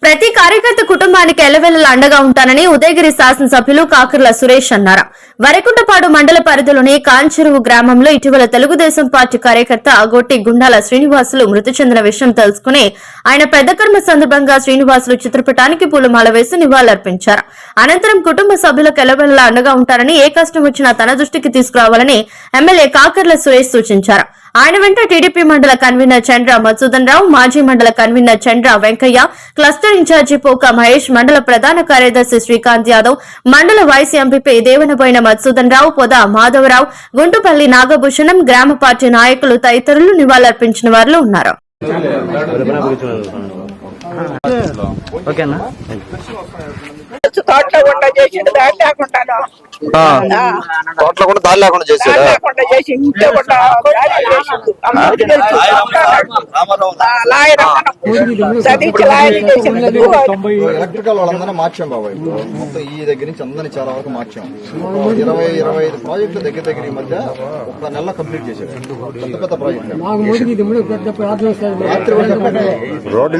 ప్రతి కార్యకర్త కుటుంబానికి ఎల్లవెల్లలా అండగా ఉంటానని ఉదయగిరి శాసనసభ్యులు కాకర్ల సురేష్ అన్నారు. వరికుంటపాడు మండల పరిధిలోని కాంచెరువు గ్రామంలో ఇటీవల తెలుగుదేశం పార్టీ కార్యకర్త గొట్టి గుండాల శ్రీనివాసులు మృతి చెందిన విషయం తెలుసుకుని ఆయన పెద్ద కర్మ సందర్భంగా శ్రీనివాసులు చిత్రపటానికి పూలమాల వేసి నివాళులర్పించారు. అనంతరం కుటుంబ సభ్యులకు ఎల్లవెల్లలా అండగా ఉంటారని ఏ కష్టం వచ్చినా తన దృష్టికి తీసుకురావాలని ఎమ్మెల్యే కాకర్ల సురేష్ సూచించారు. ఆయన వెంట టీడీపీ మండల కన్వీనర్ చంద్ర మధుసూదన్ రావు, మాజీ మండల కన్వీనర్ చంద్ర వెంకయ్య, క్లస్టర్ ఇన్ఛార్జి పోక మహేష్, మండల ప్రధాన కార్యదర్శి శ్రీకాంత్ యాదవ్, మండల వైస్ ఎంపీపీ దేవనబోయిన మధుసూదన్ రావు, పొద మాధవరావు, గుంటుపల్లి నాగభూషణం, గ్రామ పార్టీ నాయకులు తదితరులు నివాళులర్పించిన వారిలో ఉన్నారు. తోటలో కూడా చేసిండు, దాడి లేకుండాను తోటలో కూడా దాడి లేకుండా చేశాడు. చేసి ఇంట్లో కూడా అందరికీ తెలుసు. చదివించి లాయర్ చేసినందుకు ఎలక్ట్రికల్ వాళ్ళందరినీ మార్చాం బాబాయ్. మొత్తం ఈ దగ్గర నుంచి అందరినీ చాలా వరకు మార్చాం. 20-25 ప్రాజెక్టులు దగ్గర ఈ మధ్య ఒక నెల కంప్లీట్ చేశాడు. పెద్ద పెద్ద ప్రాజెక్టులు రోడ్డు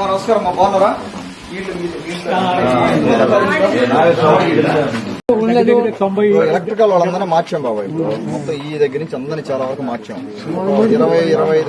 నమస్కారం. మా బాగున్నారా? ఎలక్ట్రికల్ వాళ్ళందరినీ మార్చాం బాబాయ్. మొత్తం ఈ దగ్గర నుంచి అందరినీ చాలా వరకు మార్చాం. 20-25